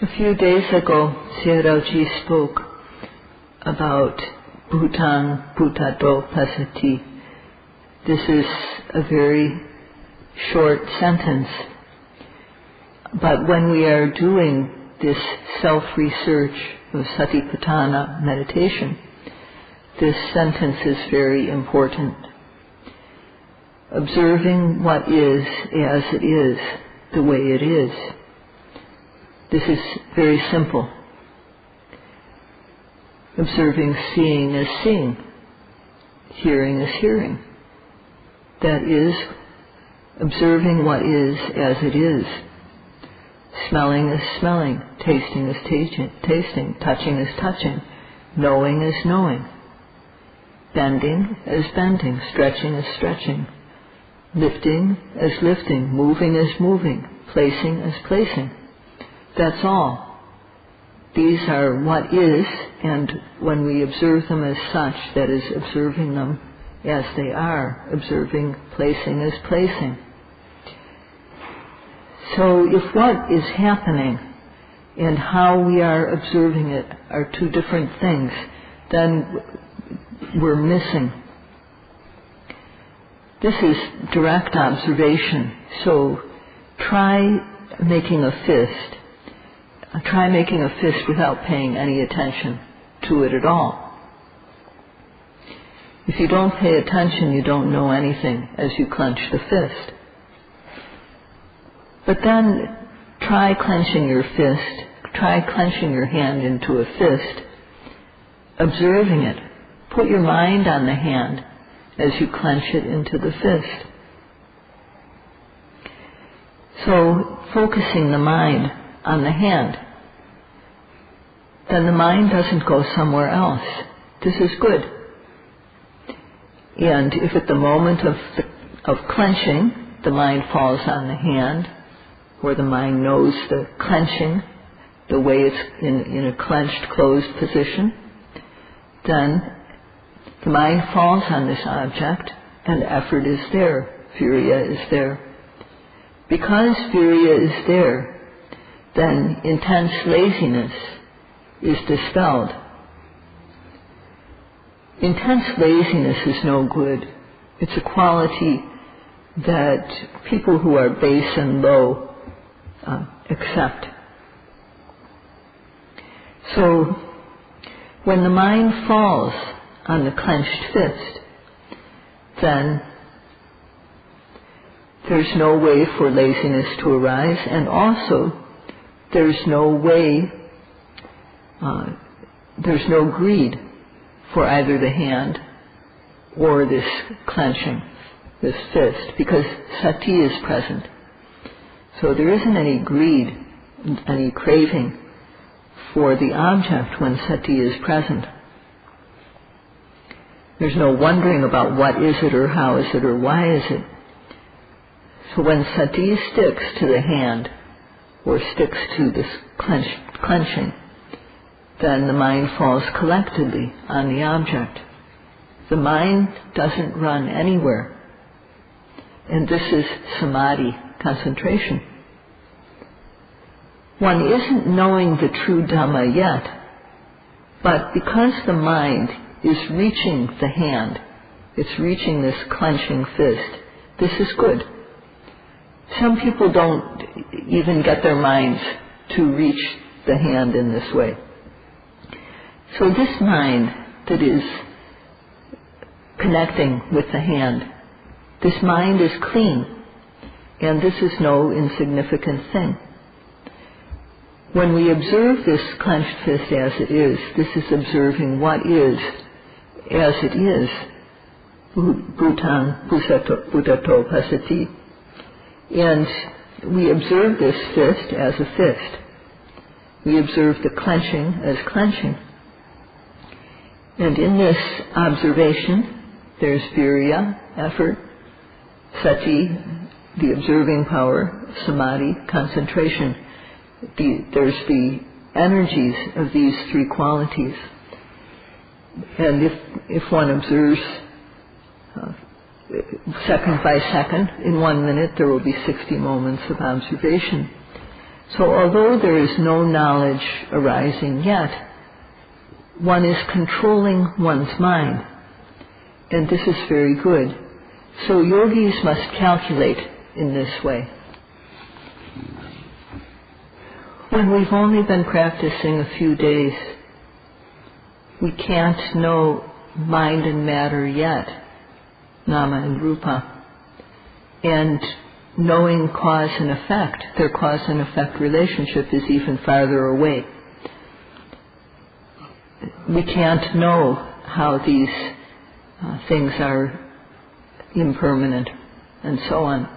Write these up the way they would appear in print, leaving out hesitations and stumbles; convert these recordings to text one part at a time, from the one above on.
A few days ago, Sayadaw spoke about Bhutang Bhutato Pasati. This is a very short sentence, but when we are doing this self-research of Satipatthana meditation, this sentence is very important. Observing what is as it is, the way it is. This is very simple. Observing seeing as seeing, hearing as hearing. That is, observing what is as it is. Smelling as smelling, tasting as tasting, touching as touching, knowing as knowing. Bending as bending, stretching as stretching, lifting as lifting, moving as moving, placing as placing. That's all. These are what is, and when we observe them as such, that is, observing them as they are, observing placing as placing. So if what is happening and how we are observing it are two different things, then we're missing. This is direct observation, so try making a fist. Try making a fist without paying any attention to it at all. If you don't pay attention, you don't know anything as you clench the fist. But then try clenching your fist, try clenching your hand into a fist, observing it. Put your mind on the hand as you clench it into the fist. So, focusing the mind on the hand, then the mind doesn't go somewhere else. This is good. And if at the moment of clenching, the mind falls on the hand, or the mind knows the clenching, the way it's in a clenched, closed position, then the mind falls on this object, and effort is there, virya is there. Because virya is there, then intense laziness is dispelled. Intense laziness is no good. It's a quality that people who are base and low accept. So, when the mind falls on the clenched fist, then there's no way for laziness to arise, and also there's no way, there's no greed for either the hand or this clenching, this fist, because sati is present. So there isn't any greed, any craving for the object when sati is present. There's no wondering about what is it or how is it or why is it. So when sati sticks to the hand or sticks to this clenching, then the mind falls collectedly on the object. The mind doesn't run anywhere. And this is samadhi, concentration. One isn't knowing the true Dhamma yet, but because the mind is reaching the hand, it's reaching this clenching fist, this is good. Some people don't even get their minds to reach the hand in this way. So this mind that is connecting with the hand, this mind is clean, and this is no insignificant thing. When we observe this clenched fist as it is, this is observing what is as it is. Bhutang Bhutato Pasati. And we observe this fist as a fist. We observe the clenching as clenching. And in this observation, there's virya, effort, sati, the observing power, samadhi, concentration. There's the energies of these three qualities. And if one observes second by second, in 1 minute there will be 60 moments of observation. So although there is no knowledge arising yet, one is controlling one's mind. And this is very good. So yogis must calculate in this way. When we've only been practicing a few days, we can't know mind and matter yet, nama and rupa. And knowing cause and effect, their cause and effect relationship is even farther away. We can't know how these things are impermanent and so on.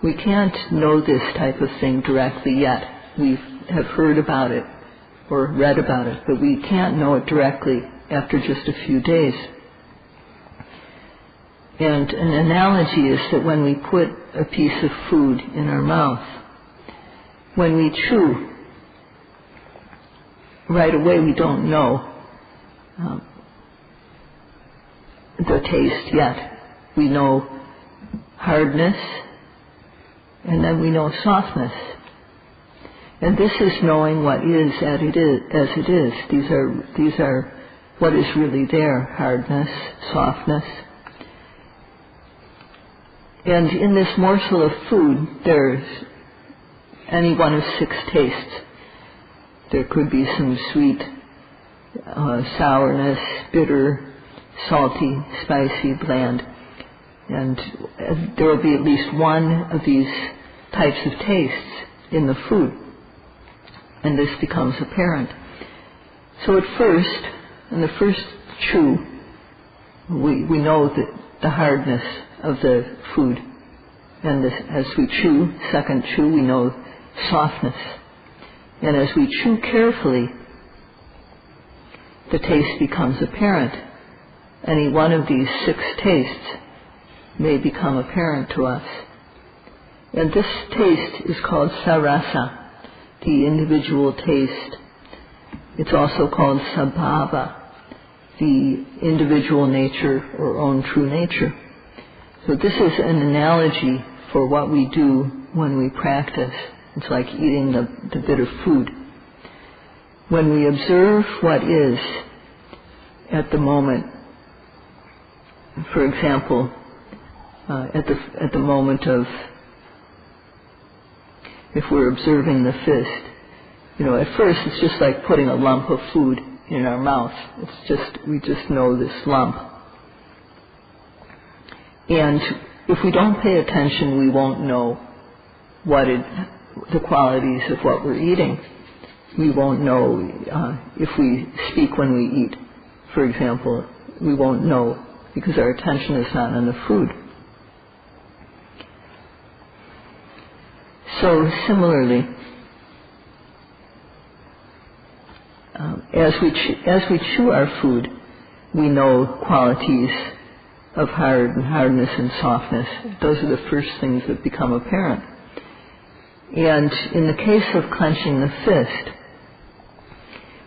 We can't know this type of thing directly yet. We have heard about it or read about it, but we can't know it directly after just a few days. And an analogy is that when we put a piece of food in our mouth, when we chew, right away we don't know the taste yet. We know hardness, and then we know softness. And this is knowing what is as it is. These are what is really there: hardness, softness. And in this morsel of food, there's any one of 6 tastes. There could be some sweet, sourness, bitter, salty, spicy, bland. And there will be at least one of these types of tastes in the food. And this becomes apparent. So at first, in the first chew, we know that the hardness of the food. And as we chew, second chew, we know softness. And as we chew carefully, the taste becomes apparent. Any one of these 6 tastes may become apparent to us. And this taste is called sarasa, the individual taste. It's also called sabhava, the individual nature or own true nature. So this is an analogy for what we do when we practice. It's like eating the bit of food. When we observe what is at the moment, for example, at the moment of, if we're observing the fist, at first it's just like putting a lump of food in our mouth. We just know this lump. And if we don't pay attention, we won't know the qualities of what we're eating. We won't know if we speak when we eat, for example. We won't know because our attention is not on the food. So similarly, as we chew our food, we know qualities of hardness and softness. Those are the first things that become apparent. And in the case of clenching the fist,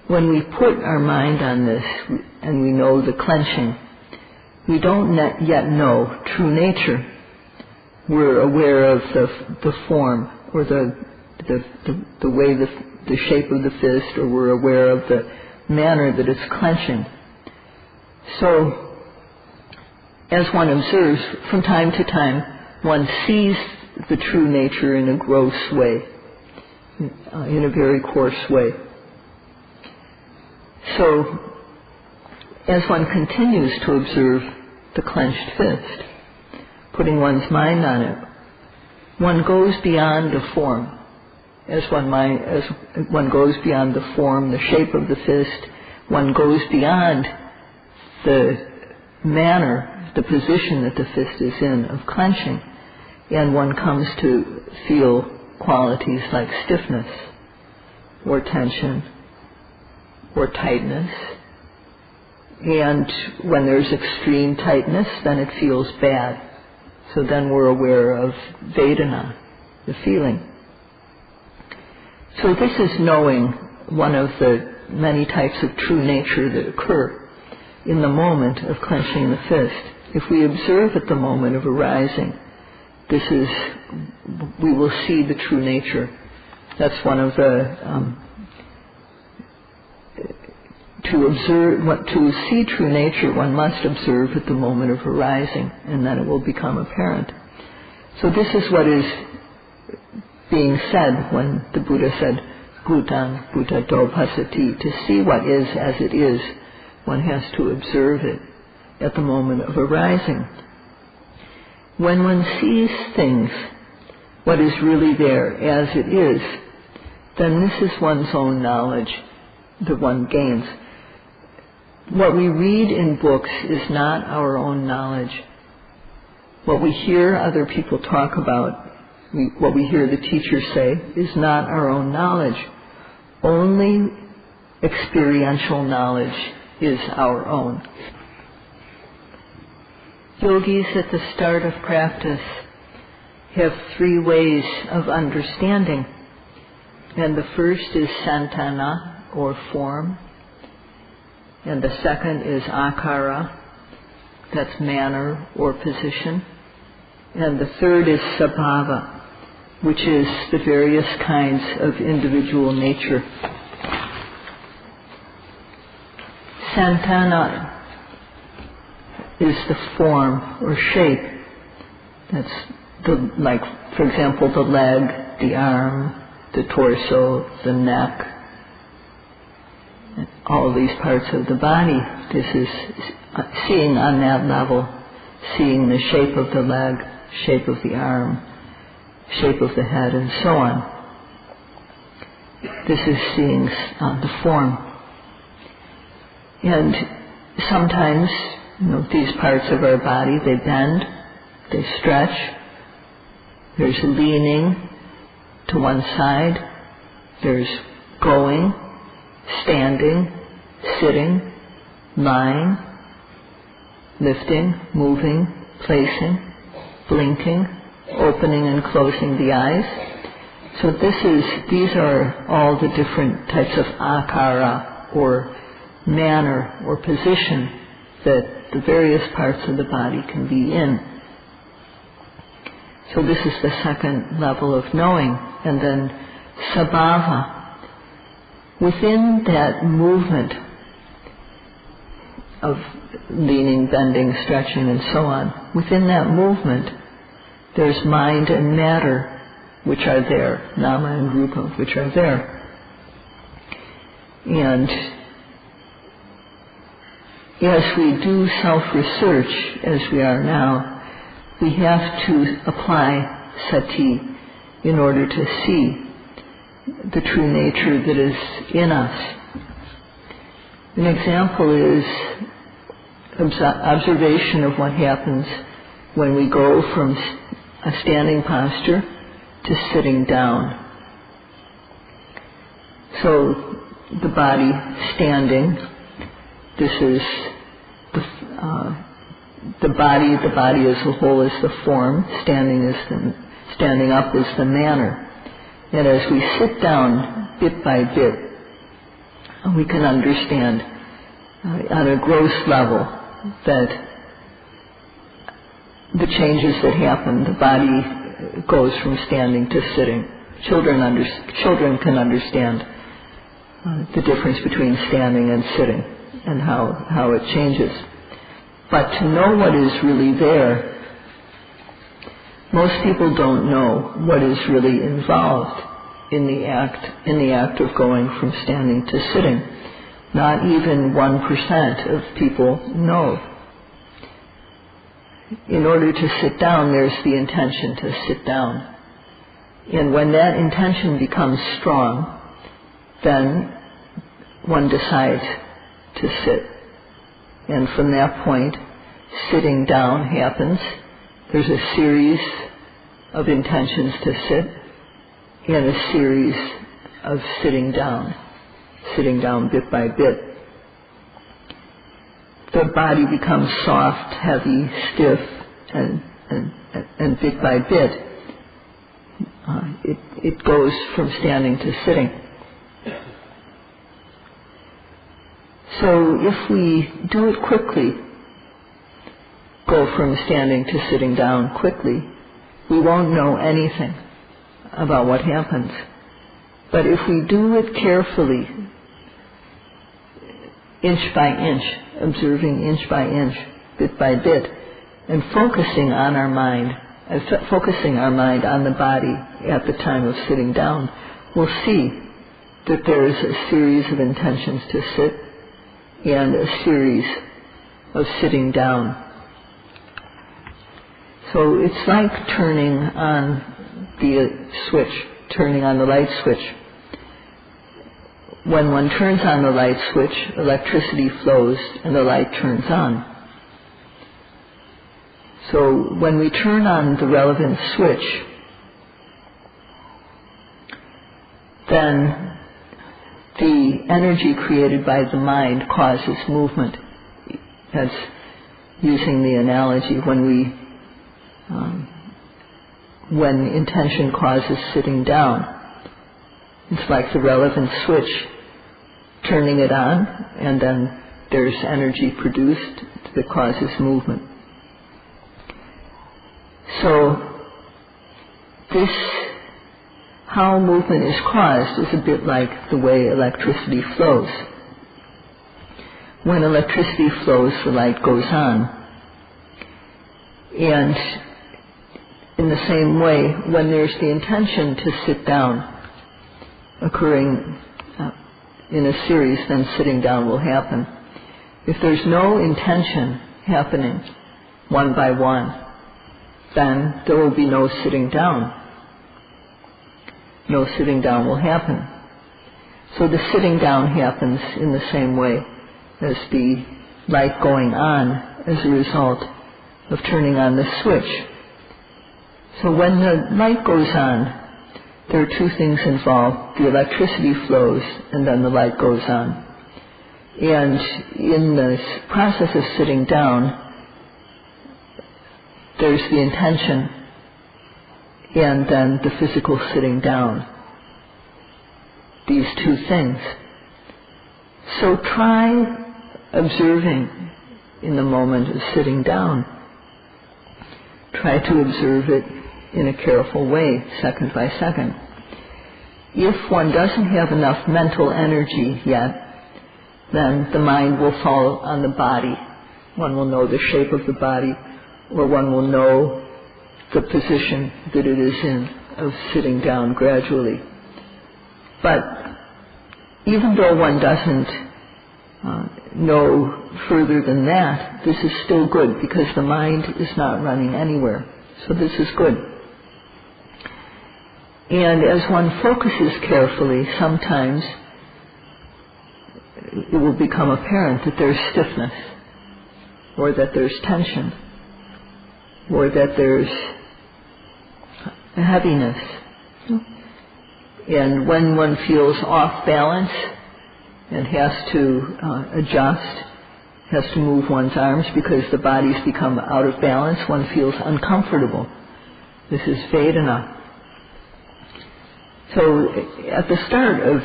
when we put our mind on this and we know the clenching, we don't yet know true nature. We're aware of the form or the way the shape of the fist, or we're aware of the manner that it's clenching. So as one observes, from time to time, one sees the true nature in a gross way, in a very coarse way. So as one continues to observe the clenched fist, putting one's mind on it, one goes beyond the form. As one goes beyond the form, the shape of the fist, one goes beyond the manner, the position that the fist is in of clenching, and one comes to feel qualities like stiffness, or tension, or tightness. And when there's extreme tightness, then it feels bad. So then we're aware of Vedana, the feeling. So this is knowing one of the many types of true nature that occur in the moment of clenching the fist. If we observe at the moment of arising, we will see the true nature That's one of the to see true nature, one must observe at the moment of arising, and then it will become apparent. So this is what is being said when the Buddha said, Bhutan Bhutato Pasati. To see what is as it is, one has to observe it at the moment of arising. When one sees things, what is really there as it is, then this is one's own knowledge that one gains. What we read in books is not our own knowledge. What we hear other people talk about, what we hear the teachers say, is not our own knowledge. Only experiential knowledge is our own. Yogis at the start of practice have 3 ways of understanding. And the first is santana, or form. And the second is akara, that's manner or position. And the third is sabhava, which is the various kinds of individual nature. Santana is the form or shape. That's like, for example, the leg, the arm, the torso, the neck, all of these parts of the body. This is seeing on that level, seeing the shape of the leg, shape of the arm, shape of the head, and so on. This is seeing the form. And sometimes, these parts of our body, they bend, they stretch. There's leaning to one side. There's going, standing, sitting, lying, lifting, moving, placing, blinking, opening and closing the eyes. So these are all the different types of akara, or manner or position, that the various parts of the body can be in. So this is the second level of knowing. And then sabhava. Within that movement of leaning, bending, stretching, and so on, within that movement, there's mind and matter, which are there, nama and rupa, which are there. And as we do self-research, as we are now, we have to apply sati in order to see the true nature that is in us. An example is observation of what happens when we go from a standing posture to sitting down. So the body standing, this is the body as a whole is the form, standing up is the manner. And as we sit down bit by bit, we can understand on a gross level that the changes that happen, the body goes from standing to sitting. Children can understand the difference between standing and sitting and how it changes. But to know what is really there, most people don't know what is really involved in the act of going from standing to sitting. Not even 1% of people know. In order to sit down, there's the intention to sit down. And when that intention becomes strong, then one decides to sit. And from that point, sitting down happens. There's a series of intentions to sit and a series of sitting down bit by bit. The body becomes soft, heavy, stiff, and bit by bit, it goes from standing to sitting. So if we do it quickly, go from standing to sitting down quickly, we won't know anything about what happens. But if we do it carefully, inch by inch, observing inch by inch, bit by bit, and focusing on our mind, focusing our mind on the body at the time of sitting down, we'll see that there is a series of intentions to sit and a series of sitting down. So it's like turning on the switch, turning on the light switch. When one turns on the light switch, electricity flows and the light turns on. So when we turn on the relevant switch, then the energy created by the mind causes movement. That's using the analogy when intention causes sitting down. It's like the relevant switch, turning it on, and then there's energy produced that causes movement. So this, how movement is caused, is a bit like the way electricity flows. When electricity flows, the light goes on. And in the same way, when there's the intention to sit down occurring in a series, then sitting down will happen. If there's no intention happening one by one, then there will be no sitting down. No sitting down will happen. So the sitting down happens in the same way as the light going on as a result of turning on the switch. So when the light goes on, there are two things involved. The electricity flows and then the light goes on. And in this process of sitting down, there's the intention and then the physical sitting down. These two things. So try observing in the moment of sitting down. Try to observe it in a careful way, second by second. If one doesn't have enough mental energy yet, then the mind will fall on the body. One will know the shape of the body, or one will know the position that it is in of sitting down gradually. But even though one doesn't know further than that, this is still good because the mind is not running anywhere. So this is good. And as one focuses carefully, sometimes it will become apparent that there's stiffness, or that there's tension, or that there's a heaviness. And when one feels off balance and has to adjust, has to move one's arms because the body's become out of balance, one feels uncomfortable. This is Vedana. So at the start of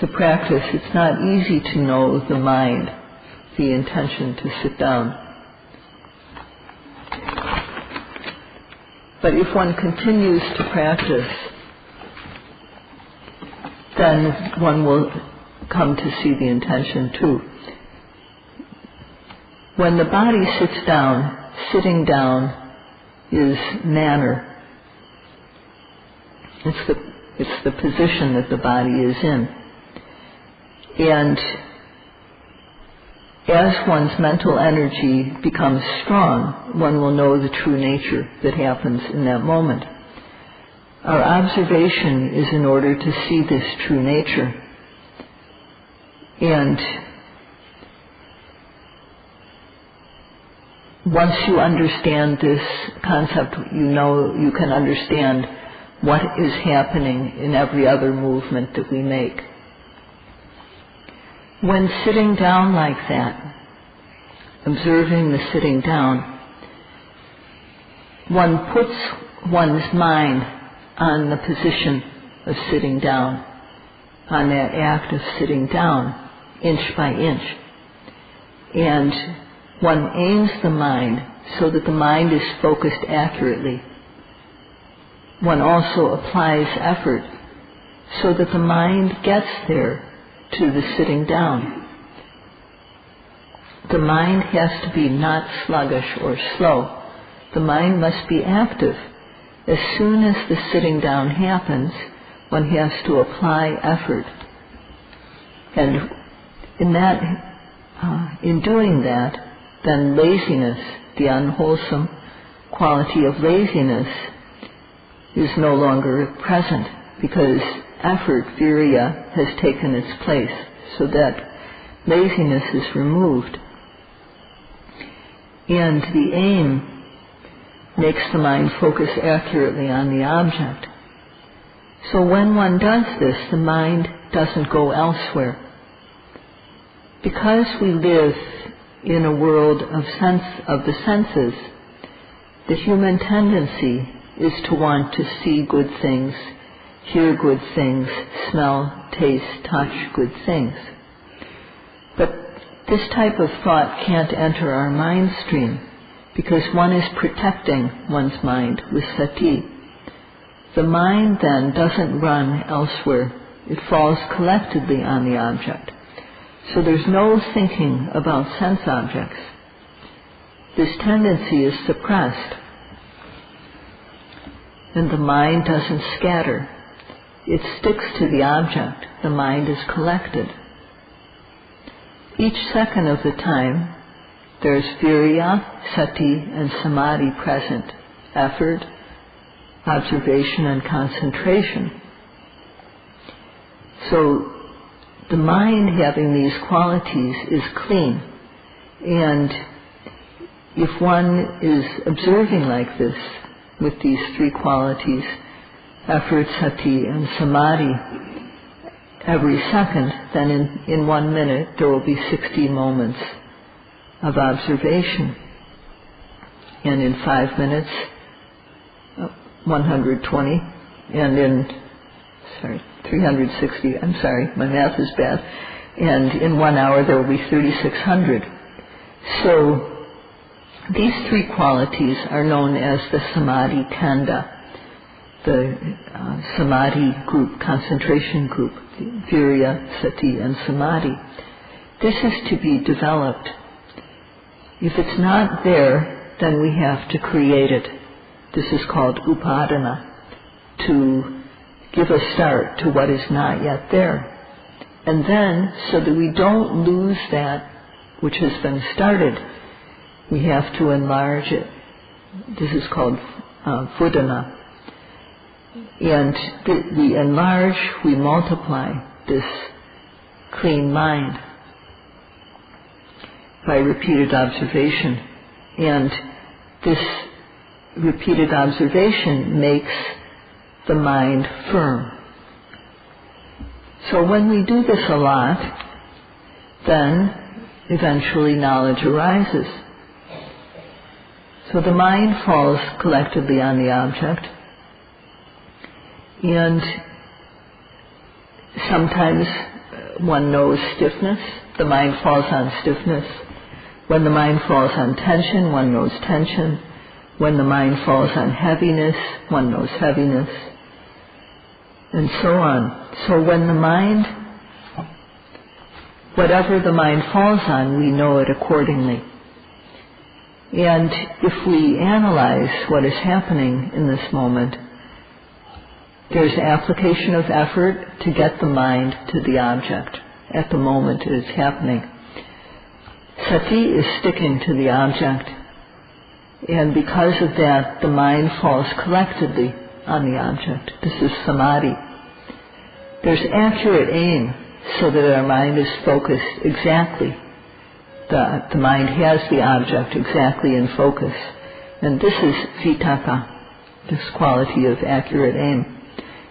the practice, it's not easy to know the mind, the intention to sit down. But if one continues to practice, then one will come to see the intention too. When the body sits down, sitting down is manner. It's the position that the body is in. And as one's mental energy becomes strong, one will know the true nature that happens in that moment. Our observation is in order to see this true nature. And once you understand this concept, you can understand what is happening in every other movement that we make. When sitting down like that, observing the sitting down, one puts one's mind on the position of sitting down, on that act of sitting down, inch by inch. And one aims the mind so that the mind is focused accurately. One also applies effort so that the mind gets there to the sitting down. The mind has to be not sluggish or slow. The mind must be active. As soon as the sitting down happens, one has to apply effort. And in doing that, then laziness, the unwholesome quality of laziness, is no longer present, because effort, virya, has taken its place, so that laziness is removed. And the aim makes the mind focus accurately on the object. So when one does this, the mind doesn't go elsewhere. Because we live in a world of the senses, the human tendency is to want to see good things, hear good things, smell, taste, touch good things. But this type of thought can't enter our mind stream, because one is protecting one's mind with sati. The mind then doesn't run elsewhere. It falls collectedly on the object. So there's no thinking about sense objects. This tendency is suppressed, and the mind doesn't scatter. It sticks to the object. The mind is collected. Each second of the time, there's virya, sati, and samadhi present, effort, observation, and concentration. So the mind having these qualities is clean. And if one is observing like this, with these three qualities, effort, sati, and samadhi, every second, then in 1 minute there will be 60 moments of observation. And in 5 minutes, 120, and in 360, I'm sorry, my math is bad, and in 1 hour there will be 3,600. So these three qualities are known as the samadhi kanda, the samadhi group, concentration group, virya, sati, and samadhi. This is to be developed. If it's not there, then we have to create it. This is called upadana, to give a start to what is not yet there. And then, so that we don't lose that which has been started, we have to enlarge it. This is called vedana. And we enlarge, we multiply this clean mind by repeated observation. And this repeated observation makes the mind firm. So when we do this a lot, then eventually knowledge arises. So the mind falls collectively on the object, and sometimes one knows stiffness. The mind falls on stiffness. When the mind falls on tension, one knows tension. When the mind falls on heaviness, one knows heaviness, and so on. So when the mind, whatever the mind falls on, we know it accordingly. And if we analyze what is happening in this moment, there's application of effort to get the mind to the object at the moment it is happening. Sati is sticking to the object, and because of that, the mind falls collectively on the object. This is samadhi. There's accurate aim, so that our mind is focused exactly. The mind has the object exactly in focus. And this is vitakka, this quality of accurate aim.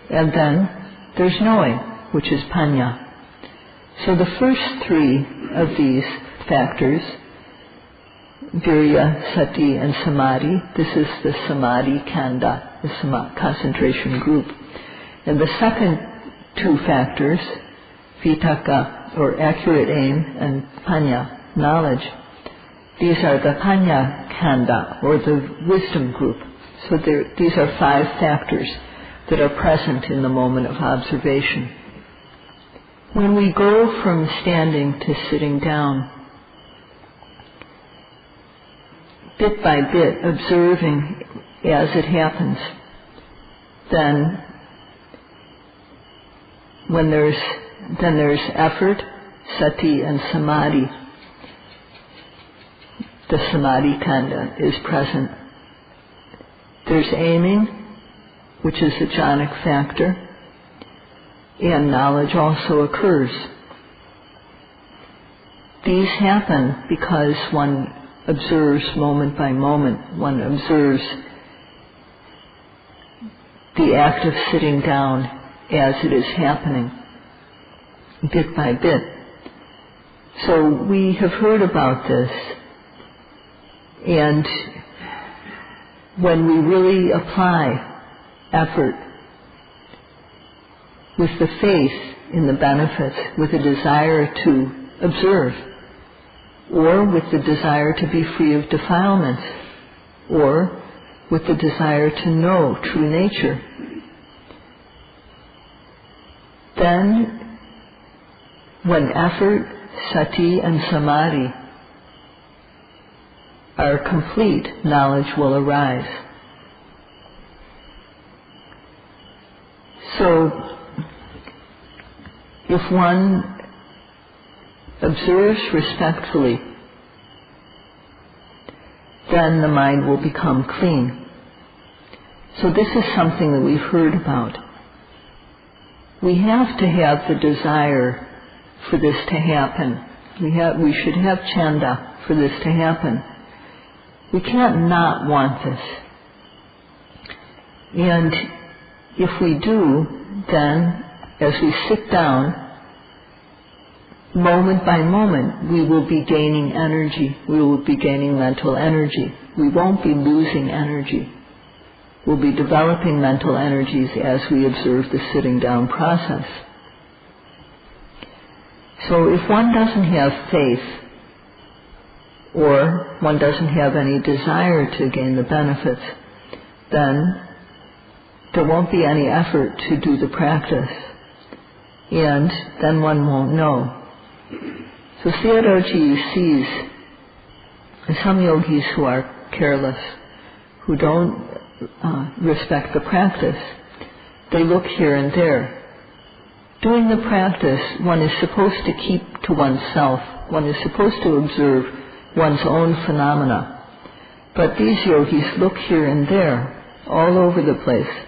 And then there's knowing, which is paññā. So the first three of these factors, virya, sati, and samadhi, this is the samadhi kanda, the concentration group. And the second two factors, vitakka, or accurate aim, and paññā, knowledge, these are the paññā kanda, or the wisdom group. So these are 5 factors that are present in the moment of observation. When we go from standing to sitting down, bit by bit, observing as it happens, then when there's effort, sati and samadhi. The samadhi kanda is present. There's aiming, which is the jhanic factor, and knowledge also occurs. These happen because one observes moment by moment. One observes the act of sitting down as it is happening, bit by bit. So we have heard about this, and when we really apply effort with the faith in the benefits, with a desire to observe, or with the desire to be free of defilements, or with the desire to know true nature, then when effort, sati and samadhi are complete, knowledge will arise. So if one observes respectfully, then the mind will become clean. So this is something that we've heard about. We have to have the desire for this to happen. We should have chanda for this to happen. We can't not want this. And if we do, then as we sit down, moment by moment, we will be gaining energy. We will be gaining mental energy. We won't be losing energy. We'll be developing mental energies as we observe the sitting down process. So if one doesn't have faith, or one doesn't have any desire to gain the benefits, then there won't be any effort to do the practice, and then one won't know. So Sayadaw sees some yogis who are careless, who don't respect the practice. They look here and there. Doing the practice, one is supposed to keep to oneself. One is supposed to observe one's own phenomena. But these yogis look here and there, all over the place.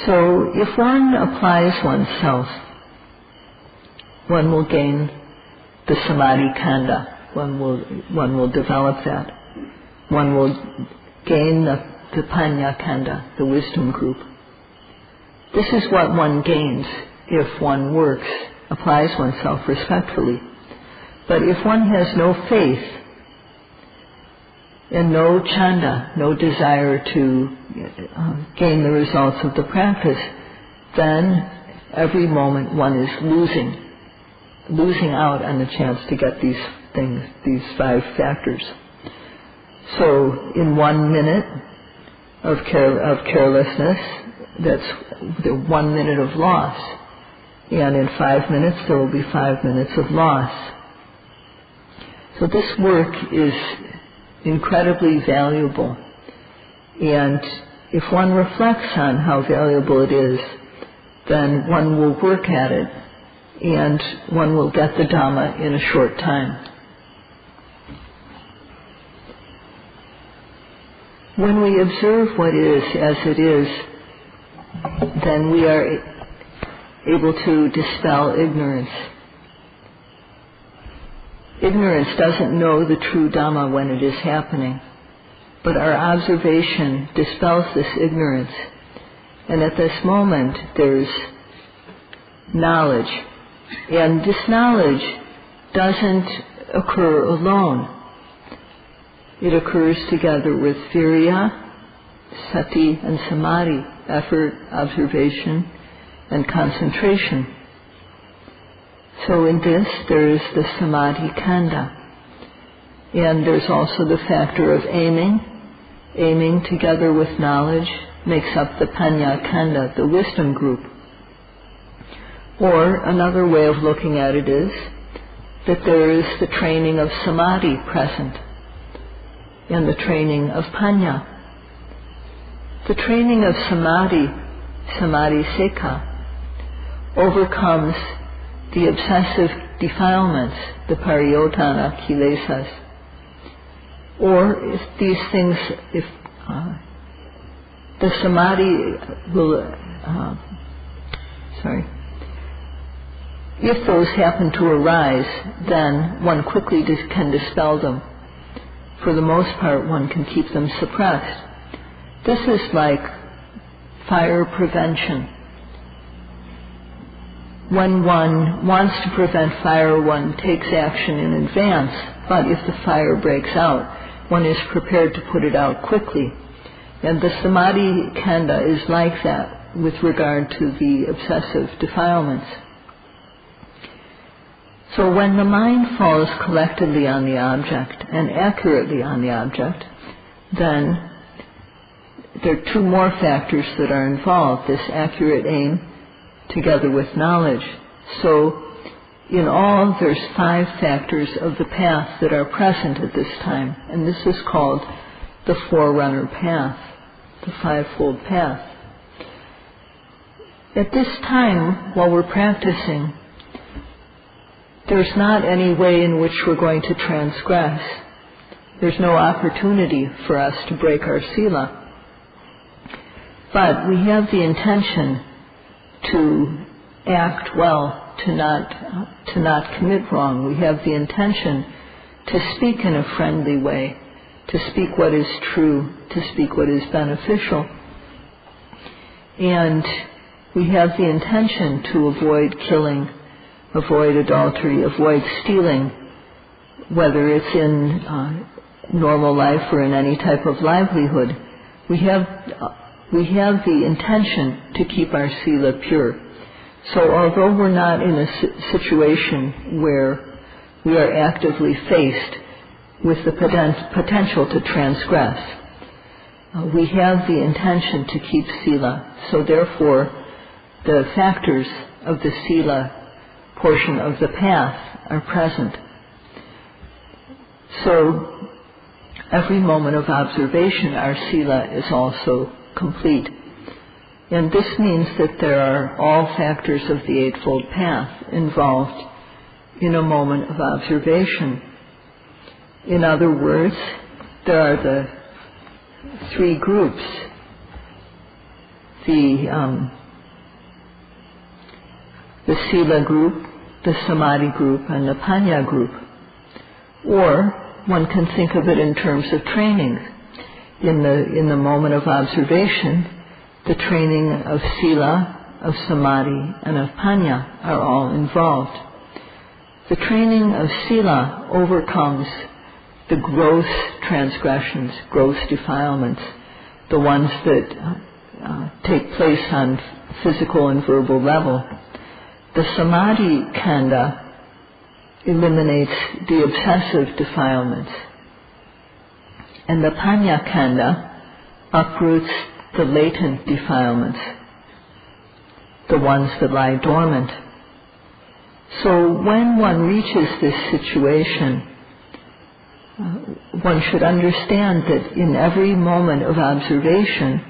So if one applies oneself, one will gain the samadhi kanda. One will develop that. One will gain the panya kanda, the wisdom group. This is what one gains if one works, applies oneself respectfully. But if one has no faith and no chanda, no desire to gain the results of the practice, then every moment one is losing out on the chance to get these things, these 5 factors. So in 1 minute of carelessness, that's the 1 minute of loss. And in 5 minutes, there will be 5 minutes of loss. So this work is incredibly valuable. And if one reflects on how valuable it is, then one will work at it, and one will get the Dhamma in a short time. When we observe what is as it is, then we are able to dispel ignorance. Ignorance doesn't know the true Dhamma when it is happening, but our observation dispels this ignorance. And at this moment, there's knowledge. And this knowledge doesn't occur alone. It occurs together with virya, sati, and samadhi, effort, observation, and concentration. So in this, there is the samadhi kanda. And there's also the factor of aiming together with knowledge, makes up the Paññā Khanda, the wisdom group. Or another way of looking at it is that there is the training of samadhi present and the training of paññā. The training of samadhi, samadhi sekha, overcomes the obsessive defilements, the pariyotana kilesas. Or if these things, if the samadhi will, if those happen to arise, then one quickly can dispel them. For the most part, one can keep them suppressed. This is like fire prevention. When one wants to prevent fire, one takes action in advance, but if the fire breaks out, one is prepared to put it out quickly. And the samadhi khanda is like that with regard to the obsessive defilements. So when the mind falls collectedly on the object and accurately on the object, then there are two more factors that are involved, this accurate aim together with knowledge. So in all, there's 5 factors of the path that are present at this time, and this is called the forerunner path, the 5-fold path. At this time, while we're practicing, there's not any way in which we're going to transgress. There's no opportunity for us to break our sila. But we have the intention to act well, to not commit wrong. We have the intention to speak in a friendly way, to speak what is true, to speak what is beneficial. And we have the intention to avoid killing, avoid adultery, avoid stealing, whether it's in normal life or in any type of livelihood. We have the intention to keep our sila pure. So although we're not in a situation where we are actively faced with the potential to transgress, we have the intention to keep sila. So therefore, the factors of the sila portion of the path are present. So every moment of observation, our sila is also complete. And this means that there are all factors of the Eightfold Path involved in a moment of observation. In other words, there are the 3 groups, the sila group, the samadhi group, and the paññā group. Or one can think of it in terms of training. In the moment of observation, the training of sila, of samadhi, and of paññā are all involved. The training of sila overcomes the gross transgressions, gross defilements, the ones that take place on physical and verbal level. The samadhi khanda eliminates the obsessive defilements, and the paññā khanda uproots the latent defilements, the ones that lie dormant. So when one reaches this situation, one should understand that in every moment of observation,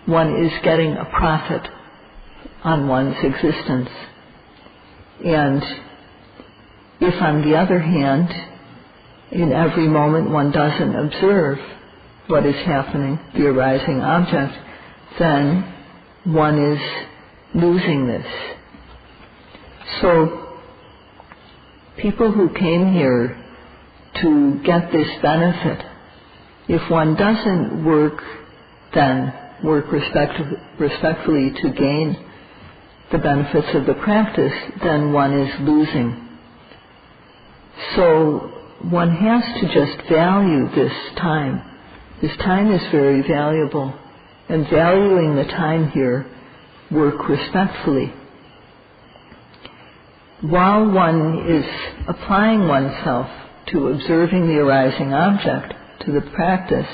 one is getting a profit on one's existence. And if, on the other hand, in every moment one doesn't observe what is happening, the arising object, then one is losing this. So people who came here to get this benefit, if one doesn't work respectfully to gain the benefits of the practice, then one is losing. So one has to just value this time. This time is very valuable, and valuing the time here, work respectfully. While one is applying oneself to observing the arising object, to the practice,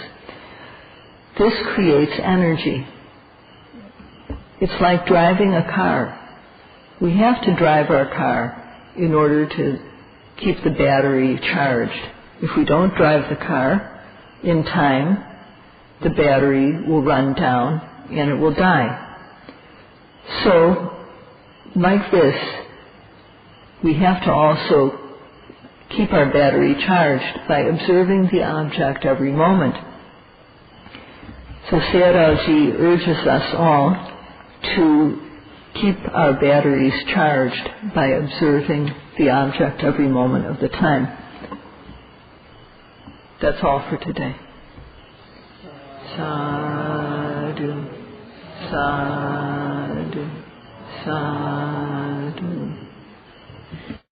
this creates energy. It's like driving a car. We have to drive our car in order to keep the battery charged. If we don't drive the car in time, the battery will run down and it will die. So, like this, we have to also keep our battery charged by observing the object every moment. So Sayadaw urges us all to keep our batteries charged by observing the object every moment of the time. That's all for today. Sadhu, sadhu, sadhu.